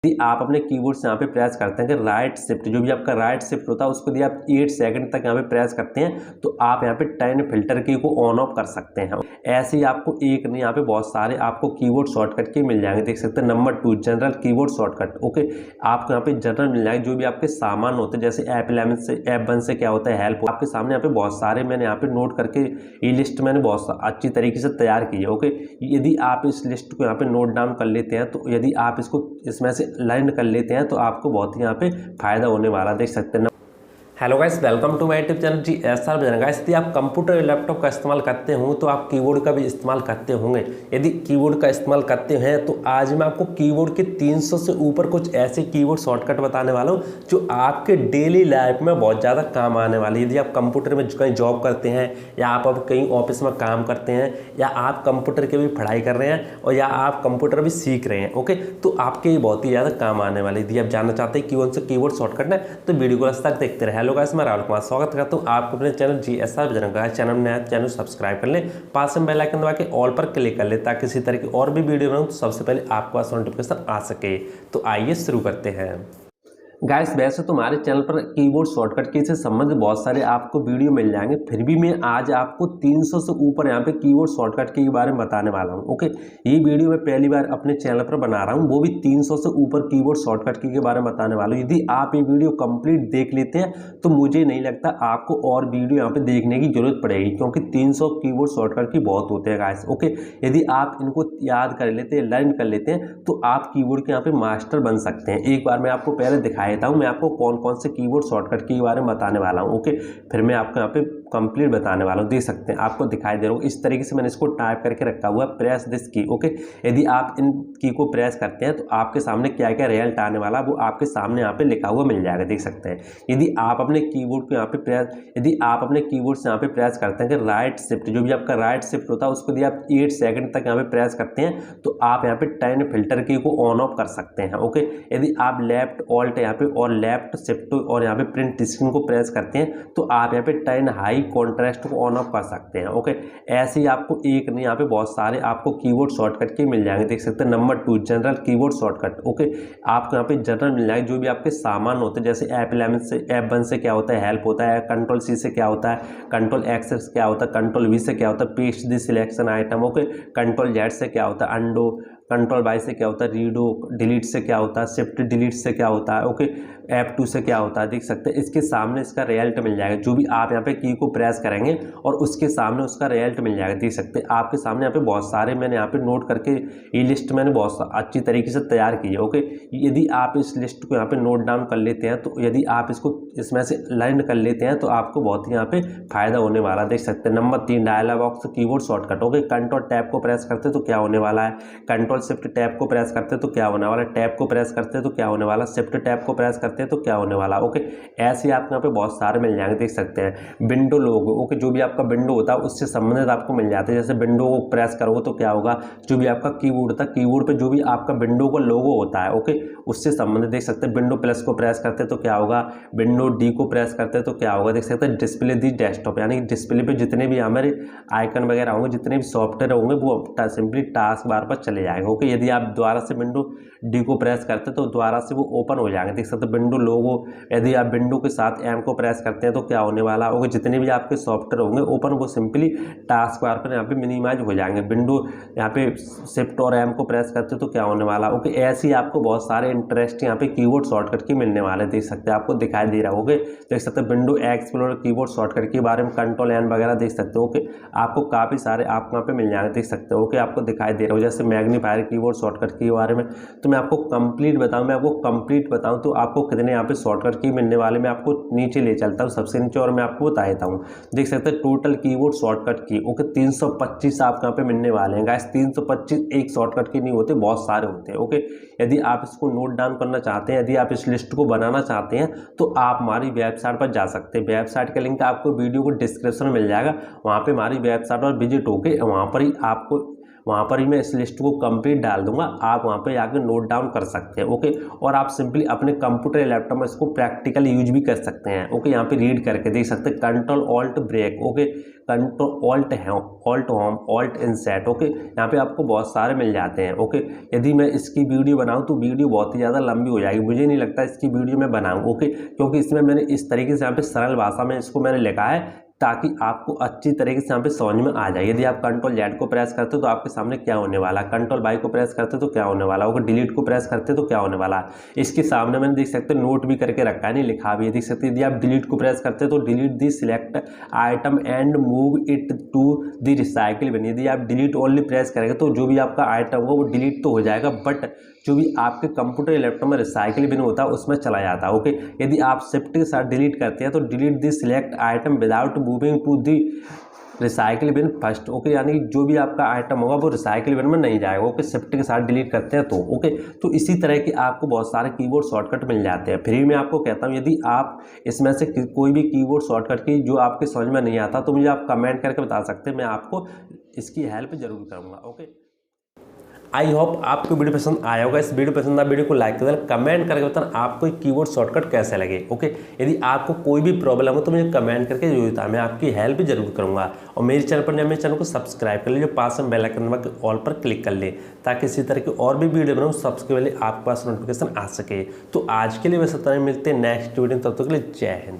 यदि आप अपने कीबोर्ड से यहाँ पे प्रेस करते हैं कि राइट शिफ्ट, जो भी आपका राइट शिफ्ट होता है उसको यदि आप 8 सेकंड तक यहाँ पे प्रेस करते हैं तो आप यहाँ पे 10 फिल्टर की को ऑन ऑफ कर सकते हैं। ऐसे ही आपको एक नहीं, यहाँ पे बहुत सारे आपको कीबोर्ड शॉर्टकट के मिल जाएंगे, देख सकते हैं। Number 2 general keyboard shortcut. Okay, आपको यहाँ पे जनरल मिल जाएंगे, जो भी आपके सामान होते हैं, जैसे ऐप 1 से क्या होता है हेल्प, आपके सामने यहाँ पे बहुत सारे मैंने यहाँ पे नोट करके ये लिस्ट मैंने बहुत अच्छी तरीके से तैयार की है। ओके, यदि आप इस लिस्ट को यहाँ पे नोट डाउन कर लेते हैं तो यदि आप इसको इसमें से लर्न कर लेते हैं तो आपको बहुत ही यहाँ पे फायदा होने वाला, देख सकते हैं। Hello guys, welcome to my YouTube channel G SR Bajrang. Guys, यदि आप कंप्यूटर या लैपटॉप का इस्तेमाल करते हो तो आप कीबोर्ड का भी इस्तेमाल करते होंगे। यदि कीबोर्ड का इस्तेमाल करते हैं तो आज मैं आपको कीबोर्ड के 300 से ऊपर कुछ ऐसे कीबोर्ड शॉर्टकट बताने वाला हूं जो आपके डेली लाइफ में बहुत ज़्यादा काम आने वाले। यदि आप कंप्यूटर में कहीं जॉब करते हैं या आप अब कहीं ऑफिस में काम करते हैं या आप कंप्यूटर की भी पढ़ाई कर रहे हैं और या आप कंप्यूटर भी सीख रहे हैं, ओके, तो आपके बहुत ही ज़्यादा काम आने वाले। यदि आप जानना चाहते हैं कौन सा कीबोर्ड शॉर्टकट है तो वीडियो को लास्ट तक देखते रहे। हेलो गाइस, मैं राहुल कुमार स्वागत करता हूं आपको अपने चैनल जी एसआर बजरंग का। चैनल नया चैनल सब्सक्राइब कर लें, पास में बेल आइकन दबा के ऑल पर क्लिक कर लें ताकि इसी तरह की और भी वीडियो बनाऊं तो सबसे पहले आपके पास नोटिफिकेशन आ सके। तो आइए शुरू करते हैं। गाइस, वैसे तो हमारे चैनल पर कीबोर्ड शॉर्टकट के से संबंधित बहुत सारे आपको वीडियो मिल जाएंगे, फिर भी मैं आज आपको 300 से ऊपर यहाँ पे कीबोर्ड शॉर्टकट के बारे में बताने वाला हूँ। ओके, ये वीडियो मैं पहली बार अपने चैनल पर बना रहा हूँ, वो भी 300 से ऊपर कीबोर्ड शॉर्टकट के बारे में बताने वाला हूँ। यदि आप ये वीडियो कंप्लीट देख लेते हैं तो मुझे नहीं लगता आपको और वीडियो यहाँ पे देखने की जरूरत पड़ेगी, क्योंकि 300 कीबोर्ड शॉर्टकट की बहुत होते हैं गाइस। ओके, यदि आप इनको याद कर लेते हैं, लर्न कर लेते हैं तो आप कीबोर्ड के यहाँ पे मास्टर बन सकते हैं। एक बार मैं आपको पहले दिखा देता हूँ, मैं आपको कौन कौन से कीबोर्ड शॉर्टकट के बारे में बताने वाला हूँ। ओके, फिर मैं आपको यहाँ पे कंप्लीट बताने वाला हूँ। देख सकते हैं, आपको दिखाई दे रहा हूँ इस तरीके से मैंने इसको टाइप करके रखा हुआ है, प्रेस दिस की। ओके, यदि आप इन की को प्रेस करते हैं तो आपके सामने क्या क्या रिजल्ट आने वाला वो आपके सामने यहाँ पे लिखा हुआ मिल जाएगा, देख सकते हैं। यदि आप अपने कीबोर्ड को यहाँ पे यदि आप अपने कीबोर्ड से यहाँ पे प्रेस करते हैं कि राइट शिफ्ट, जो भी आपका राइट शिफ्ट होता है उसको यदि आप 8 सेकंड तक यहाँ पे प्रेस करते हैं तो आप यहाँ पे 10 फिल्टर की को ऑन ऑफ कर सकते हैं। ओके, यदि आप लेफ्ट ऑल्ट यहाँ पे और लेफ्ट शिफ्ट और यहाँ पे प्रिंट स्क्रीन को प्रेस करते हैं तो आप यहाँ पे 10 हाई कॉन्ट्रास्ट को ऑन ऑफ कर सकते हैं। ओके, ऐसे ही आपको एक नहीं, यहाँ पे बहुत सारे आपको कीबोर्ड शॉर्टकट के मिल जाएंगे, देख सकते हैं। Number 2 general keyboard shortcut. Okay, आपको यहाँ पे जनरल मिल जाएंगे, जो भी आपके सामान होते हैं, जैसे ऐप 1 से क्या होता है हेल्प होता है, कंट्रोल C से क्या होता है, कंट्रोल X से क्या होता है, कंट्रोल V से क्या होता है paste the selection item. Okay, control Z से क्या होता है अंडो, कंट्रोल Y से क्या होता है रीडो, डिलीट से क्या होता है शिफ्ट डिलीट से क्या होता है। ओके, F2 से क्या होता है, देख सकते हैं। इसके सामने इसका रिजल्ट मिल जाएगा, जो भी आप यहाँ पे की को प्रेस करेंगे और उसके सामने उसका रिजल्ट मिल जाएगा, देख सकते हैं। आपके सामने यहाँ पे बहुत सारे मैंने यहाँ पे नोट करके ये लिस्ट मैंने बहुत अच्छी तरीके से तैयार की है। ओके, यदि आप इस लिस्ट को यहाँ पे नोट डाउन कर लेते हैं तो यदि आप इसको इसमें से लर्न कर लेते हैं तो आपको बहुत ही यहाँ पे फायदा होने वाला, देख सकते हैं। Number 3 dialogue box keyboard shortcut. Okay, control tab को प्रेस करते तो क्या होने वाला है, कंट्रोल शिफ्ट टैब को प्रेस करते तो क्या होने वाला, टैब को प्रेस करते तो क्या होने वाला, शिफ्ट टैब को प्रेस करते तो क्या होने वाला। ओके, ऐसे ही आपको यहाँ पे बहुत सारे मिल जाएंगे, देख सकते हैं। विंडो लोगो। ओके, जो भी आपका विंडो होता है उससे संबंधित आपको मिल जाते हैं, जैसे विंडो को प्रेस करोगे तो क्या होगा, जो भी आपका कीबोर्ड था, कीबोर्ड पे जो भी आपका विंडो का लोगो होता है, ओके, उससे संबंधित देख सकते हैं। विंडो प्लस को प्रेस करते तो क्या होगा, विंडो डी को प्रेस करते तो क्या होगा, देख सकते हैं। डिस्प्ले दी डेस्कटॉप, यानी डिस्प्ले पे जितने भी हमारे आइकन वगैरह होंगे, जितने भी सॉफ्टवेयर होंगे वो सिंपली टास्क बार पर चले जाएंगे। ओके, यदि आप दोबारा से विंडो डी को प्रेस करते तो दोबारा से वो ओपन हो जाएंगे, देख सकते हैं। विंडो लोगो, यदि आप विंडो के साथ एम को प्रेस करते हैं तो क्या होने वाला होगा, जितने भी आपके सॉफ्टवेयर होंगे ओपन वो सिंपली टास्क बार पर यहाँ पे मिनिमाइज हो जाएंगे। विंडो यहाँ पे शिफ्ट और एम को प्रेस करते तो क्या होने वाला। ओके, ऐसे ही आपको बहुत सारे इंटरेस्ट यहाँ पे कीबोर्ड शॉर्टकट के मिलने वाले, देख सकते हैं। आपको दिखाई दे रहा होगा, देख सकते हैं। विंडो एक्सप्लोरर कीबोर्ड शॉर्टकट के बारे में कंट्रोल एन वगैरह देख सकते हो। ओके, आपको काफ़ी सारे आपको यहाँ पे मिल जाएंगे, देख सकते हो। ओके, आपको दिखाई दे रहा हो, जैसे मैग्नीफायर कीबोर्ड शॉर्टकट के बारे में तो मैं आपको कंप्लीट बताऊं तो आपको कितने यहाँ पे शॉर्टकट की मिलने वाले, मैं आपको नीचे ले चलता हूँ सबसे नीचे और मैं आपको बता देता हूँ। देख सकते हैं टोटल कीबोर्ड शॉर्टकट की। ओके, 325 आपको यहाँ पे मिलने वाले हैं गाइस। 325 एक शॉर्टकट के नहीं होते, बहुत सारे होते हैं। ओके, यदि आप इसको नोट डाउन करना चाहते हैं, यदि आप इस लिस्ट को बनाना चाहते हैं तो आप हमारी वेबसाइट पर जा सकते हैं। वेबसाइट का लिंक आपको वीडियो को डिस्क्रिप्शन में मिल जाएगा, वहाँ पर हमारी वेबसाइट पर विजिट होकर वहाँ पर ही आपको वहाँ पर ही मैं इस लिस्ट को कंप्लीट डाल दूंगा, आप वहाँ पे आके नोट डाउन कर सकते हैं। ओके, और आप सिंपली अपने कंप्यूटर या लैपटॉप में इसको प्रैक्टिकल यूज भी कर सकते हैं। ओके, यहाँ पे रीड करके देख सकते हैं, control alt break, okay, control alt home, alt insert. Okay, यहाँ पे आपको बहुत सारे मिल जाते हैं। ओके, यदि मैं इसकी वीडियो बनाऊं तो वीडियो बहुत ही ज़्यादा लंबी हो जाएगी, मुझे नहीं लगता इसकी वीडियो मैं बनाऊं। ओके, क्योंकि इसमें मैंने इस तरीके से यहाँ पे सरल भाषा में इसको मैंने लिखा है ताकि आपको अच्छी तरीके से यहाँ पे समझ में आ जाए। यदि आप कंट्रोल जेड को प्रेस करते हो तो आपके सामने क्या होने वाला है, कंट्रोल वाई को प्रेस करते हो तो क्या होने वाला है, डिलीट को प्रेस करते हो तो क्या होने वाला है। इसके सामने मैंने देख सकते हो नोट भी करके रखा है, नहीं लिखा भी है, देख सकते हैं। यदि आप डिलीट को प्रेस करते हो तो delete the select item and move it to the recycle bin. यदि आप डिलीट ओनली प्रेस करेंगे तो जो भी आपका आइटम होगा वो डिलीट तो हो जाएगा, बट जो भी आपके कंप्यूटर या लैपटॉप में रिसाइकिल बिन होता है उसमें चला जाता है। ओके, यदि आप शिफ्ट के साथ डिलीट करते हैं तो delete the select item without moving to the recycle bin first. Okay, यानी जो भी आपका आइटम होगा वो रिसाइकिल बिन में नहीं जाएगा। ओके, शिफ्ट के साथ डिलीट करते हैं तो ओके, तो इसी तरह के आपको बहुत सारे कीबोर्ड शॉर्टकट मिल जाते हैं फ्री में। आपको कहता हूँ यदि आप इसमें से कोई भी कीबोर्ड शॉर्टकट की जो आपके समझ में नहीं आता तो मुझे आप कमेंट करके बता सकते हैं, मैं आपको इसकी हेल्प जरूर करूँगा। ओके, आई होप आपको वीडियो पसंद आया होगा। इस वीडियो पसंद आया वीडियो को लाइक कर देना, कमेंट करके बताना आपको कीबोर्ड शॉर्टकट कैसे लगे। ओके, यदि आपको कोई भी प्रॉब्लम हो तो मुझे कमेंट करके जरूर बताना, मैं आपकी हेल्प जरूर करूंगा। और मेरे चैनल पर मेरे चैनल को सब्सक्राइब कर लीजिए, पास में बेल आइकन दबा के ऑल पर क्लिक कर ले ताकि इसी तरह की और भी वीडियो बनाऊँ सबसे पहले आपके पास नोटिफिकेशन आ सके। तो आज के लिए बस इतना ही, मिलते हैं नेक्स्ट वीडियो, तब तक के लिए जय हिंद।